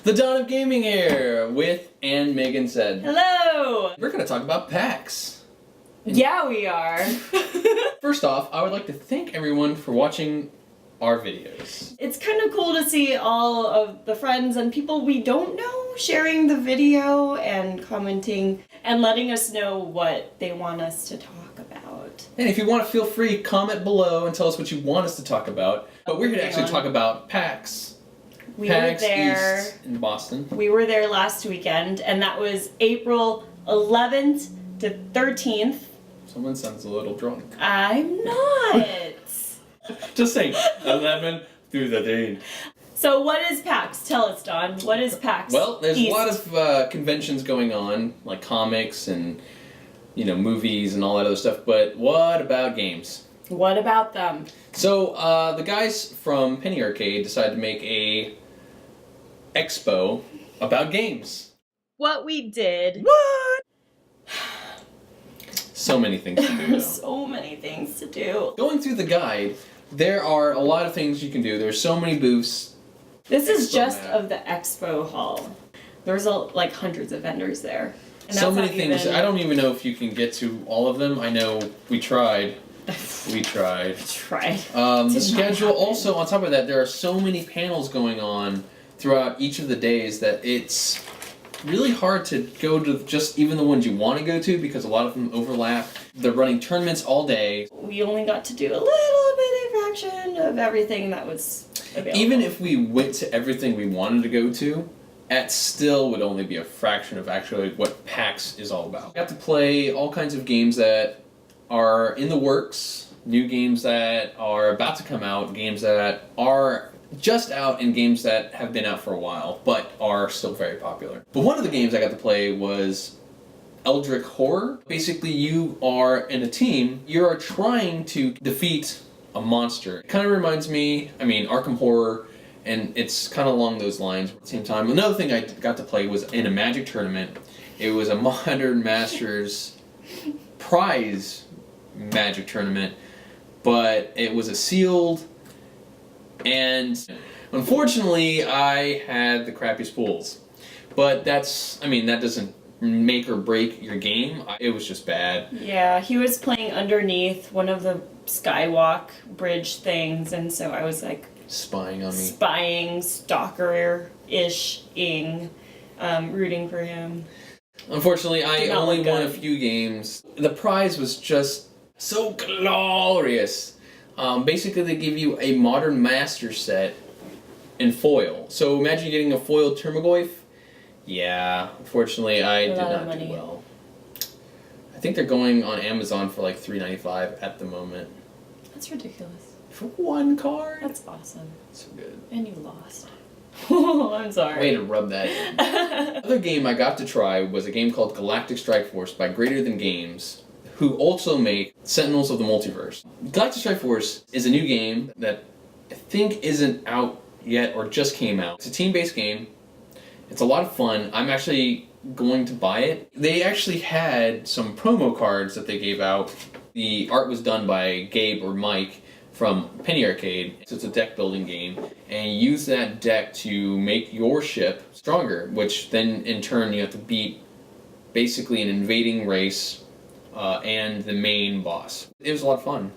The Dawn of Gaming here with and Megan said. Hello! We're going to talk about PAX. Yeah, we are. First off, I would like to thank everyone for watching our videos. It's kind of cool to see all of the friends and people we don't know sharing the video and commenting and letting us know what they want us to talk about. And if you want to, feel free, comment below and tell us what you want us to talk about. But we're going to actually talk about PAX. PAX East in Boston. We were there last weekend, and that was April 11th to 13th. Someone sounds a little drunk. I'm not. Just say 11 through the 13th. So what is PAX? Tell us, Don. What is PAX Well, there's East? a lot of conventions going on, like comics and, you know, movies and all that other stuff. But what about games? What about them? So the guys from Penny Arcade decided to make a expo about games. What we did. What? So many things to do, though. So many things to do. Going through the guide, there are a lot of things you can do. There's so many booths. This is just of the expo hall. There's like hundreds of vendors there. And So many things. I don't even know if you can get to all of them. I know we tried. We tried. The schedule, also on top of that, there are so many panels going on throughout each of the days that it's really hard to go to just even the ones you want to go to because a lot of them overlap. They're running tournaments all day. We only got to do a little bit of fraction of everything that was available. Even if we went to everything we wanted to go to, that still would only be a fraction of actually what PAX is all about. You have to play all kinds of games that are in the works, new games that are about to come out, games that are just out, and games that have been out for a while but are still very popular. But one of the games I got to play was Eldritch Horror. Basically, you are in a team, you are trying to defeat a monster. It kind of reminds me, Arkham Horror, and it's kind of along those lines at the same time. Another thing I got to play was in a Magic tournament. It was a Modern Masters prize Magic tournament, but it was a sealed, and unfortunately I had the crappiest pools. But that doesn't make or break your game. It was just bad. Yeah, he was playing underneath one of the skywalk bridge things, and so I was like spying on me. Spying, stalker-ish-ing, rooting for him. Unfortunately, I only won a few games. The prize was just so glorious. Basically, they give you a Modern Master set in foil. So imagine getting a foiled Termagoyf. Yeah, unfortunately, I did not do well. I think they're going on Amazon for like $3.95 at the moment. That's ridiculous. For one card? That's awesome. So good. And you lost. Oh, I'm sorry. Way to rub that in. Another game I got to try was a game called Galactic Strike Force by Greater Than Games, who also make Sentinels of the Multiverse. Galactic Strike Force is a new game that I think isn't out yet or just came out. It's a team-based game. It's a lot of fun. I'm actually going to buy it. They actually had some promo cards that they gave out. The art was done by Gabe or Mike from Penny Arcade. So it's a deck building game, and you use that deck to make your ship stronger, which then in turn you have to beat basically an invading race and the main boss. It was a lot of fun.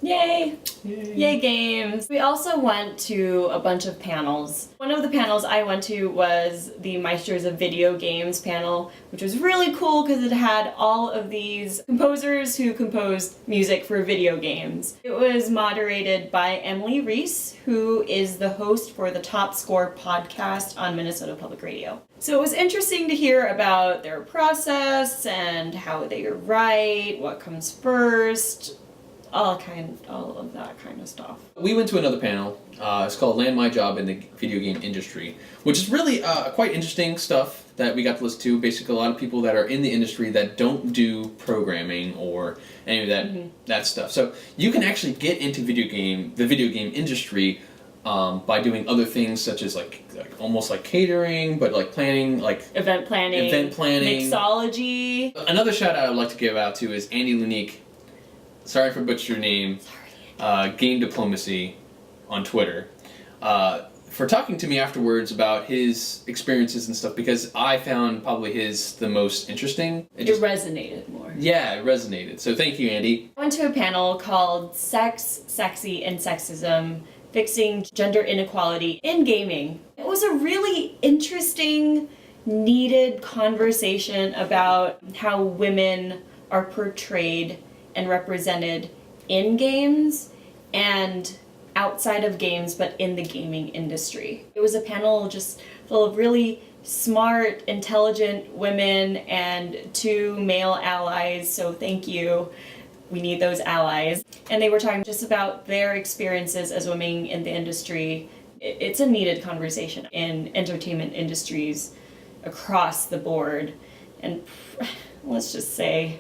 Yay! Yay! Yay games! We also went to a bunch of panels. One of the panels I went to was the Meisters of Video Games panel, which was really cool because it had all of these composers who composed music for video games. It was moderated by Emily Reese, who is the host for the Top Score podcast on Minnesota Public Radio. So it was interesting to hear about their process and how they write, what comes first, all of that kind of stuff. We went to another panel. It's called Land My Job in the Video Game Industry, which is really quite interesting stuff that we got to listen to. Basically, a lot of people that are in the industry that don't do programming or any of that stuff. So you can actually get into the video game industry by doing other things such as like almost like catering, but like planning, like event planning, mixology. Another shout out I'd like to give out to is Andy Lunique. Sorry for butchering your name. Game Diplomacy on Twitter. for talking to me afterwards about his experiences and stuff, because I found probably his the most interesting. It resonated more. Yeah, it resonated. So thank you, Andy. I went to a panel called Sex, Sexy, and Sexism, Fixing Gender Inequality in Gaming. It was a really interesting, needed conversation about how women are portrayed and represented in games and outside of games, but in the gaming industry. It was a panel just full of really smart, intelligent women and 2 male allies, so thank you. We need those allies. And they were talking just about their experiences as women in the industry. It's a needed conversation in entertainment industries across the board. And let's just say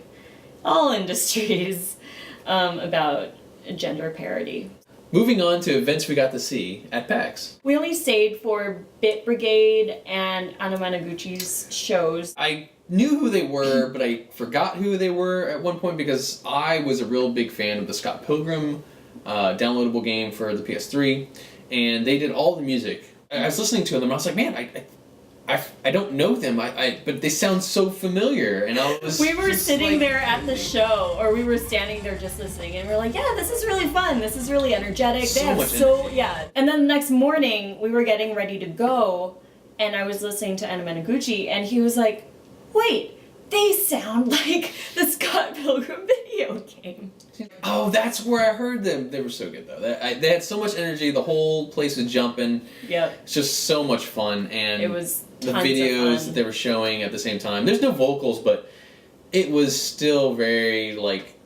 all industries about gender parity. Moving on to events we got to see at PAX. We only stayed for Bit Brigade and Anamanaguchi's shows. I knew who they were, but I forgot who they were at one point because I was a real big fan of the Scott Pilgrim downloadable game for the PS3, and they did all the music. I was listening to them, and I was like, man, I don't know them, but they sound so familiar, and I was. We were sitting there at the show, or we were standing there just listening, and we're like, yeah, this is really fun. This is really energetic. So they have much energy. Yeah. And then the next morning, we were getting ready to go, and I was listening to Anamanaguchi, and he was like, wait, they sound like the Scott Pilgrim video game. Oh, that's where I heard them. They were so good though. They had so much energy. The whole place was jumping. Yep. It's just so much fun, and it was the tons videos of fun. that they were showing at the same time. There's no vocals, but it was still very like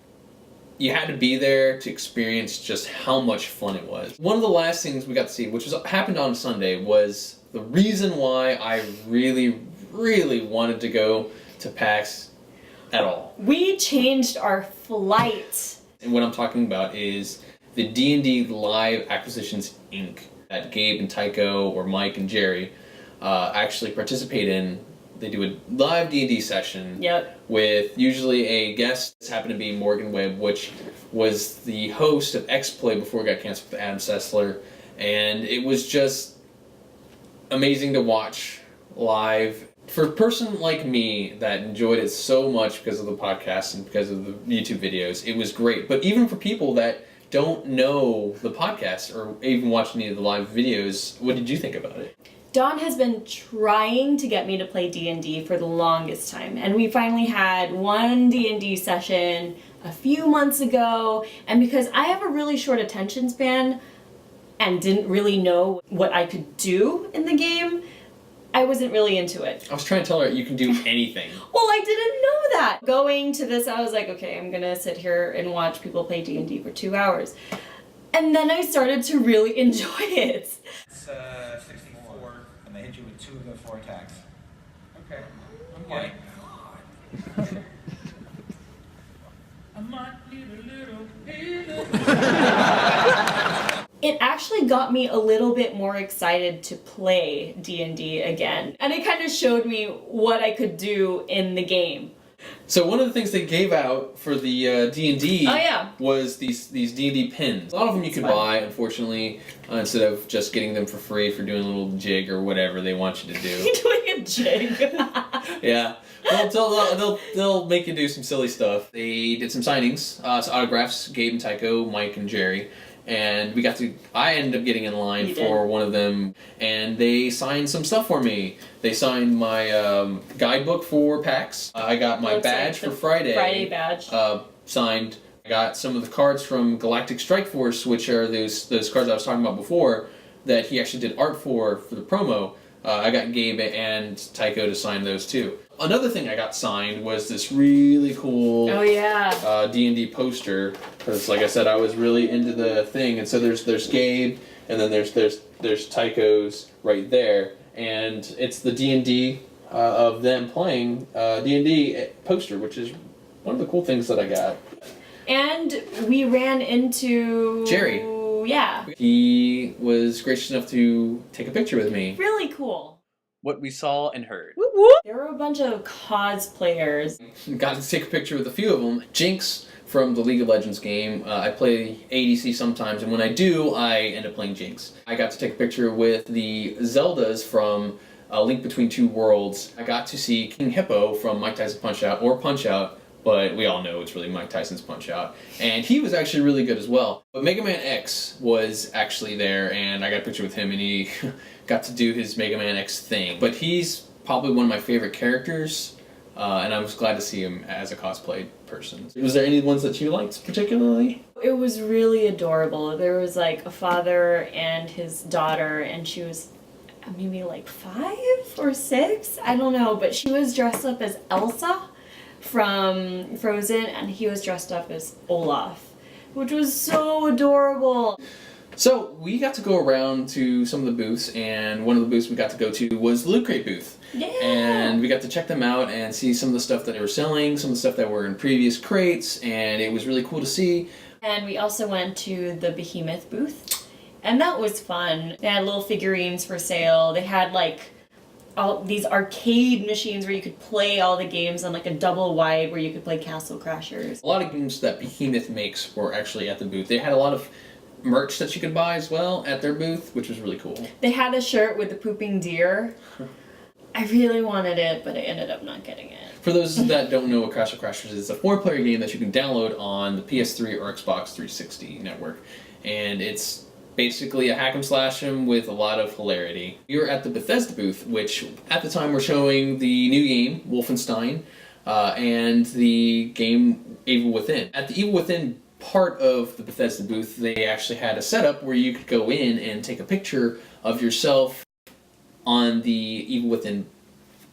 you had to be there to experience just how much fun it was. One of the last things we got to see, which happened on Sunday, was the reason why I really, really wanted to go to PAX at all. We changed our flight. And what I'm talking about is the D&D Live Acquisitions Inc. that Gabe and Tycho or Mike and Jerry actually participate in. They do a live D&D session with usually a guest. This happened to be Morgan Webb, which was the host of X-Play before it got canceled with Adam Sessler. And it was just amazing to watch live. For a person like me that enjoyed it so much because of the podcast and because of the YouTube videos, it was great. But even for people that don't know the podcast or even watch any of the live videos, what did you think about it? Don has been trying to get me to play D&D for the longest time, and we finally had one D&D session a few months ago, and because I have a really short attention span and didn't really know what I could do in the game, I wasn't really into it. I was trying to tell her you can do anything. Well, I didn't know that. Going to this, I was like, okay, I'm gonna sit here and watch people play D&D for 2 hours. And then I started to really enjoy it. It's 64, and they hit you with 2 of the 4 attacks. Okay. Oh my god. I might need a little healing. It actually got me a little bit more excited to play D&D again. And it kind of showed me what I could do in the game. So one of the things they gave out for the D&D was these D&D pins. A lot of them you could buy, unfortunately, instead of just getting them for free for doing a little jig or whatever they want you to do. You're doing a jig. Yeah. Well, they'll make you do some silly stuff. They did some signings, so autographs, Gabe and Tycho, Mike and Jerry. And I ended up getting in line for one of them, and they signed some stuff for me. They signed my guidebook for PAX. I got my badge for Friday. Friday badge. Signed. I got some of the cards from Galactic Strike Force, which are those cards I was talking about before, that he actually did art for the promo. I got Gabe and Tycho to sign those too. Another thing I got signed was this really cool D&D poster, because like I said, I was really into the thing, and so there's Gabe, and then there's Tycho's right there, and it's the D&D of them playing D&D poster, which is one of the cool things that I got. And we ran into Jerry. Yeah. He was gracious enough to take a picture with me. Really cool. what we saw and heard. Whoop, whoop. There were a bunch of cosplayers. Got to take a picture with a few of them. Jinx from the League of Legends game. I play ADC sometimes, and when I do, I end up playing Jinx. I got to take a picture with the Zeldas from Link Between Two Worlds. I got to see King Hippo from Mike Tyson Punch-Out, or Punch-Out, but we all know it's really Mike Tyson's Punch-Out. And he was actually really good as well. But Mega Man X was actually there, and I got a picture with him, and he got to do his Mega Man X thing. But he's probably one of my favorite characters, and I was glad to see him as a cosplay person. Was there any ones that you liked particularly? It was really adorable. There was like a father and his daughter, and she was maybe like 5 or 6, I don't know, but she was dressed up as Elsa from Frozen, and he was dressed up as Olaf, which was so adorable. So we got to go around to some of the booths, and one of the booths we got to go to was the Loot Crate booth. Yeah. And we got to check them out and see some of the stuff that they were selling, some of the stuff that were in previous crates, and it was really cool to see. And we also went to the Behemoth booth, and that was fun. They had little figurines for sale. They had like all these arcade machines where you could play all the games on like a double wide where you could play Castle Crashers. A lot of games that Behemoth makes were actually at the booth. They had a lot of merch that you could buy as well at their booth, which was really cool. They had a shirt with the pooping deer. I really wanted it, but I ended up not getting it. For those that don't know what Castle Crashers is, it's a 4-player game that you can download on the PS3 or Xbox 360 network. And it's basically a hack 'em slash 'em with a lot of hilarity. We were at the Bethesda booth, which at the time were showing the new game, Wolfenstein, and the game Evil Within. At the Evil Within part of the Bethesda booth, they actually had a setup where you could go in and take a picture of yourself on the Evil Within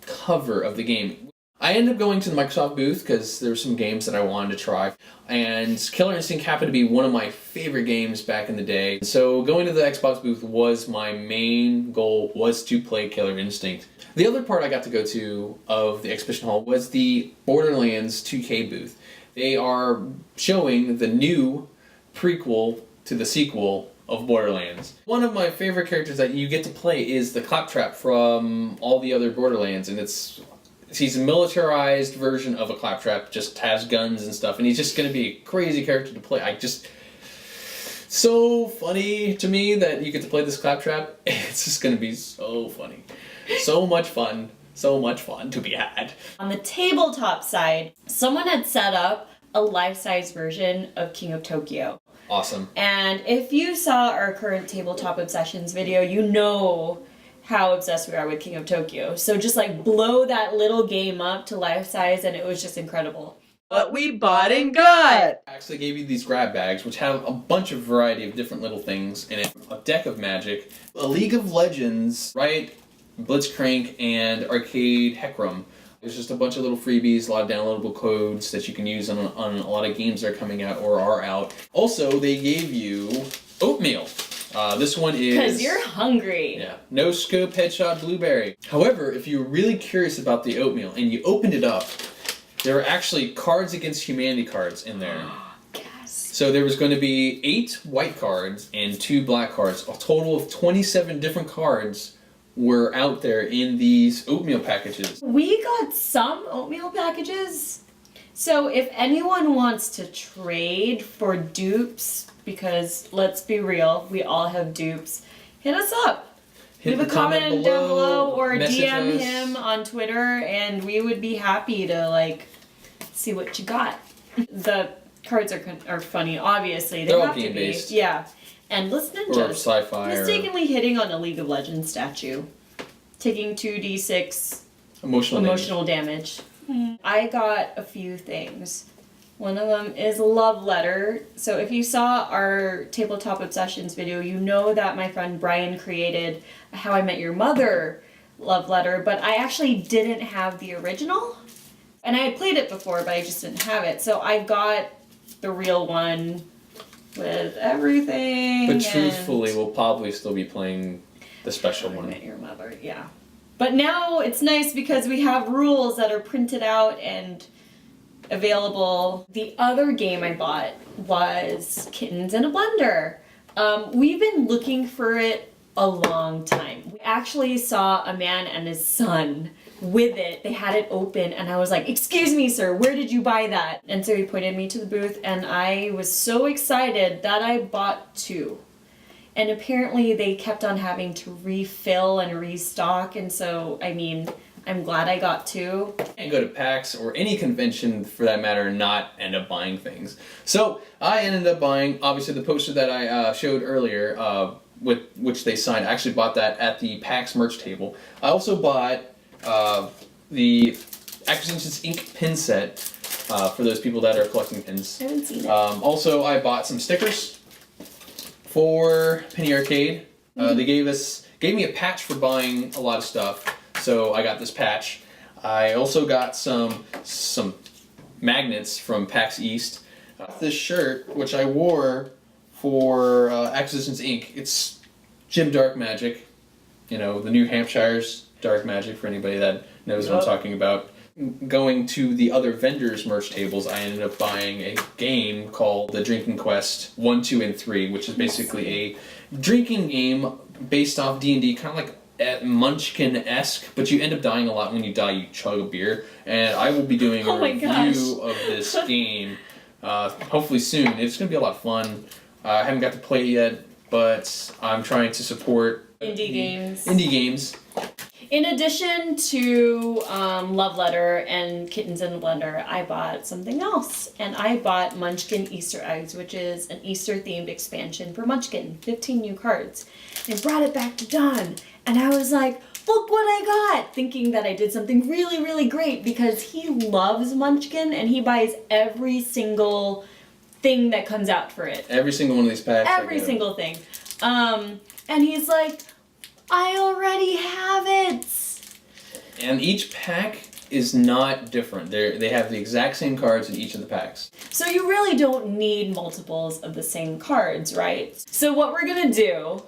cover of the game. I ended up going to the Microsoft booth because there were some games that I wanted to try, and Killer Instinct happened to be one of my favorite games back in the day. So going to the Xbox booth was my main goal, was to play Killer Instinct. The other part I got to go to of the exhibition hall was the Borderlands 2K booth. They are showing the new prequel to the sequel of Borderlands. One of my favorite characters that you get to play is the Claptrap from all the other Borderlands, and he's a militarized version of a Claptrap, just has guns and stuff, and he's just going to be a crazy character to play. So funny to me that you get to play this Claptrap. It's just going to be so funny. So much fun. So much fun to be had. On the tabletop side, someone had set up a life-size version of King of Tokyo. Awesome. And if you saw our current Tabletop Obsessions video, you know how obsessed we are with King of Tokyo. So just like blow that little game up to life size, and it was just incredible. What we bought and got! I actually gave you these grab bags, which have a bunch of variety of different little things in it. A deck of Magic, a League of Legends, Riot, Blitzcrank, and Arcade Heckrum. There's just a bunch of little freebies, a lot of downloadable codes that you can use on a lot of games that are coming out or are out. Also, they gave you oatmeal. This one is... Because you're hungry. Yeah. No scope headshot blueberry. However, if you're really curious about the oatmeal and you opened it up, there are actually Cards Against Humanity cards in there. Yes. So there was going to be 8 white cards and 2 black cards. A total of 27 different cards were out there in these oatmeal packages. We got some oatmeal packages. So if anyone wants to trade for dupes, because let's be real, we all have dupes, hit us up. Leave a comment down below or DM him on Twitter, and we would be happy to like see what you got. The cards are funny, obviously. They They're all have to be. game-based. Yeah. Endless Ninjas. Or sci-fi. Mistakenly hitting on a League of Legends statue. Taking 2d6 emotional damage. I got a few things. One of them is a love letter. So if you saw our Tabletop Obsessions video, you know that my friend Brian created a How I Met Your Mother love letter, but I actually didn't have the original. And I had played it before, but I just didn't have it. So I got the real one with everything. But truthfully, we'll probably still be playing the special one. How I Met Your Mother, yeah. But now it's nice because we have rules that are printed out and available. The other game I bought was Kittens in a Blender. We've been looking for it a long time. We actually saw a man and his son with it. They had it open and I was like, "Excuse me, sir, where did you buy that?" And so he pointed me to the booth and I was so excited that I bought 2. And apparently they kept on having to refill and restock, and so, I mean, I'm glad I got 2. And go to PAX or any convention for that matter and not end up buying things. So I ended up buying, obviously, the poster that I showed earlier, with which they signed. I actually bought that at the PAX merch table. I also bought the Acquisitions Inc. pin set for those people that are collecting pins. I haven't seen it. Also, I bought some stickers for Penny Arcade. They gave me a patch for buying a lot of stuff, so I got this patch. I also got some magnets from PAX East. This shirt, which I wore for Acquisitions Inc. It's Jim Dark Magic, you know, the New Hampshire's Dark Magic, for anybody that knows what I'm talking about. Going to the other vendors' merch tables, I ended up buying a game called The Drinking Quest 1, 2, and 3, which is basically a drinking game based off D&D, kind of like Munchkin-esque, but you end up dying a lot. When you die, you chug a beer, and I will be doing a review of this game hopefully soon. It's going to be a lot of fun. I haven't got to play it yet, but I'm trying to support Indie games. In addition to Love Letter and Kittens in the Blender, I bought something else. And I bought Munchkin Easter Eggs, which is an Easter-themed expansion for Munchkin. 15 new cards. And brought it back to Don. And I was like, look what I got! Thinking that I did something really, really great because he loves Munchkin and he buys every single thing that comes out for it. Every single one of these packs. Every single thing. And he's like, I already have it! And each pack is not different. They have the exact same cards in each of the packs. So you really don't need multiples of the same cards, right? So what we're gonna do...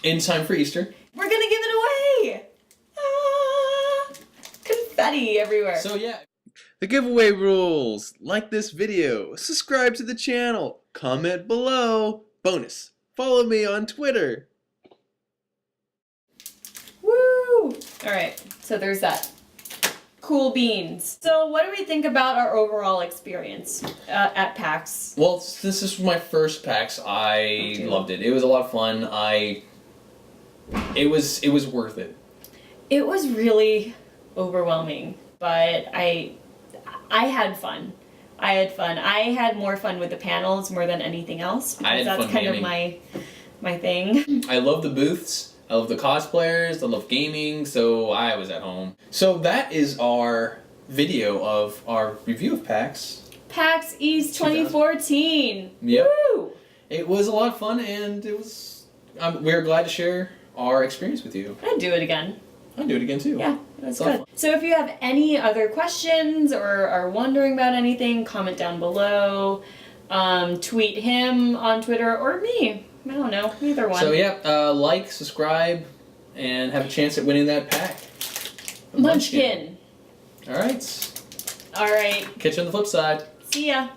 In time for Easter. We're gonna give it away! Ah, confetti everywhere. So yeah. The giveaway rules. Like this video, subscribe to the channel, comment below. Bonus, follow me on Twitter. Woo! Alright, so there's that. Cool beans. So what do we think about our overall experience at PAX? Well, this is my first PAX. I loved it. It was a lot of fun. It was worth it. It was really overwhelming, but I had fun. I had more fun with the panels more than anything else because that's kind of my thing. I love the booths. I love the cosplayers. I love gaming. So I was at home. So that is our video of our review of PAX. PAX East 2014. Yep. Woo! It was a lot of fun, and it was. We're glad to share our experience with you. I'd do it again. I'd do it again too. Yeah, that's It's good. fun. So if you have any other questions or are wondering about anything, comment down below. Tweet him on Twitter or me. I don't know, either one. So yeah, like, subscribe, and have a chance at winning that pack. Munchkin. All right. All right. Catch you on the flip side. See ya.